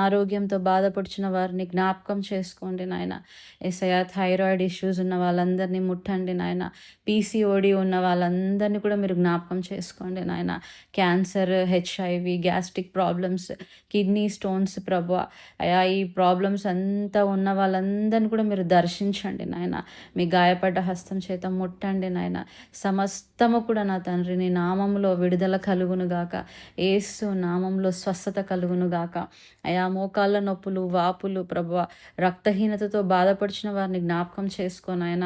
ఆరోగ్యంతో బాధపడుచున్న వారిని జ్ఞాపకం చేసుకోండి నాయన. యేసయ్య థైరాయిడ్ ఇష్యూస్ ఉన్న వాళ్ళందరినీ ముట్టండి నాయన. పీసీఓడి ఉన్న వాళ్ళందరినీ కూడా మీరు జ్ఞాపకం చేసుకోండి నాయన. Cancer, HIV, gastric problems, kidney stones ప్రభువా అయా ఈ ప్రాబ్లమ్స్ అంతా ఉన్న వాళ్ళందరినీ కూడా మీరు దర్శించండి నాయన. మీ గాయపడ్డ హస్తం చేత ముట్టండి నాయన. సమస్తము కూడా నా తండ్రి నీ నామంలో విడుదల కలుగునుగాక, యేసు నామంలో స్వస్థత కలుగునుగాక. అయా మోకాళ్ళ నొప్పులు, వాపులు ప్రభువా, రక్తహీనతతో బాధపడిచిన వారిని జ్ఞాపకం చేసుకోను ఆయన.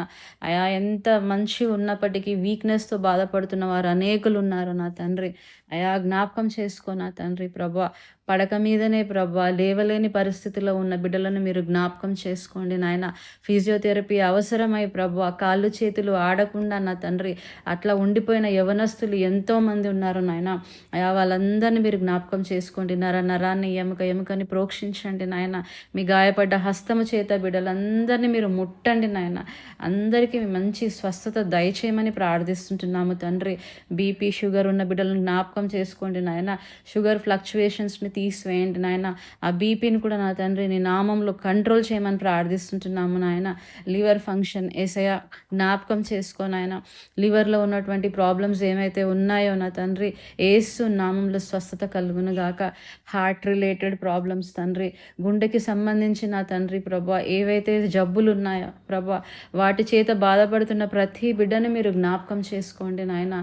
అయా ఎంత మంచి ఉన్నప్పటికీ వీక్నెస్తో బాధపడుతున్న వారు అనేకులు ఉన్నారు నా తండ్రి. అయా జ్ఞాపకం చేసుకో నా తండ్రి ప్రభువా. పడక మీదనే ప్రభువా లేవలేని పరిస్థితిలో ఉన్న బిడ్డలను మీరు జ్ఞాపకం చేసుకోండి నాయన. ఫిజియోథెరపీ అవసరమై ప్రభువా కాళ్ళు చేతులు ఆడకుండా నా తండ్రి అట్లా ఉండిపోయిన యవనస్తులు ఎంతోమంది ఉన్నారు నాయన. అయా వాళ్ళందరినీ మీరు జ్ఞాపకం చేసుకోండి. నరాన్ని ఎముకని ప్రోక్షించండి నాయన. మీ గాయపడ్డ హస్తము చేత బిడ్డలందరినీ మీరు ముట్టండి నాయన. అందరికీ మంచి స్వస్థత దయచేయమని ప్రార్థిస్తుంటున్నాము తండ్రి. బీపీ, షుగర్ ఉన్న బిడ్డలను జ్ఞాపకం చేసుకోండి నాయన. షుగర్ ఫ్లక్చువేషన్స్ని తీసివేయండి నాయన. ఆ బీపీని కూడా నా తండ్రి నీ నామంలో కంట్రోల్ చేయమని ప్రార్థిస్తుంటున్నాము నాయన. లివర్ ఫంక్షన్ యేసయ్య జ్ఞాపకం చేసుకో నాయన. లివర్లో ఉన్నటువంటి ప్రాబ్లమ్స్ ఏమైతే ఉన్నాయో నా తండ్రి యేసు నామంలో స్వస్థత కలుగును గాక. హార్ట్ రిలేటెడ్ ప్రాబ్లమ్స్ తండ్రి, గుండెకి సంబంధించి నా తండ్రి ప్రభా ఏవైతే జబ్బులు ఉన్నాయో ప్రభా వాటి చేత బాధపడుతున్న ప్రతి బిడ్డని మీరు జ్ఞాపకం చేసుకోండి నాయన.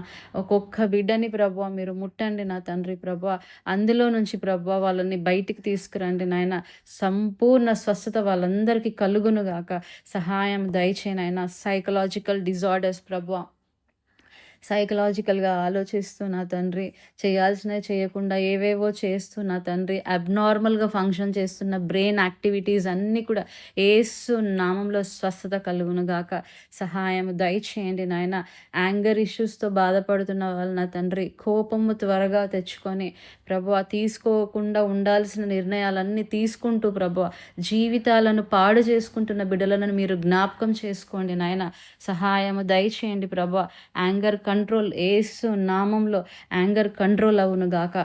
ఒక్కొక్క బిడ్డని ప్రభా మీరు ముట్టండి నా తండ్రి ప్రభా. అందులో నుంచి ప్రభా వాళ్ళని బయటికి తీసుకురండి నాయన. సంపూర్ణ స్వస్థత వాళ్ళందరికీ కలుగునుగాక. సహాయం దయచేయనైనా. సైకలాజికల్ డిజార్డర్స్ ప్రభా, సైకలాజికల్గా ఆలోచిస్తూ నా తండ్రి చేయాల్సినవి చేయకుండా ఏవేవో చేస్తూ నా తండ్రి అబ్నార్మల్గా ఫంక్షన్ చేస్తున్న బ్రెయిన్ యాక్టివిటీస్ అన్నీ కూడా యేసు నామంలో స్వస్థత కలుగునుగాక. సహాయం దయచేయండి నాయన. యాంగర్ ఇష్యూస్తో బాధపడుతున్న వాళ్ళు నా తండ్రి కోపము త్వరగా తెచ్చుకొని ప్రభువా తీసుకోకుండా ఉండాల్సిన నిర్ణయాలన్నీ తీసుకుంటూ ప్రభువా జీవితాలను పాడు చేసుకుంటున్న బిడ్డలను మీరు జ్ఞాపకం చేసుకోండి నాయన. సహాయము దయచేయండి ప్రభువా. యాంగర్ కంట్రోల్ యేసు నామంలో యాంగర్ కంట్రోల్ అవును గాక.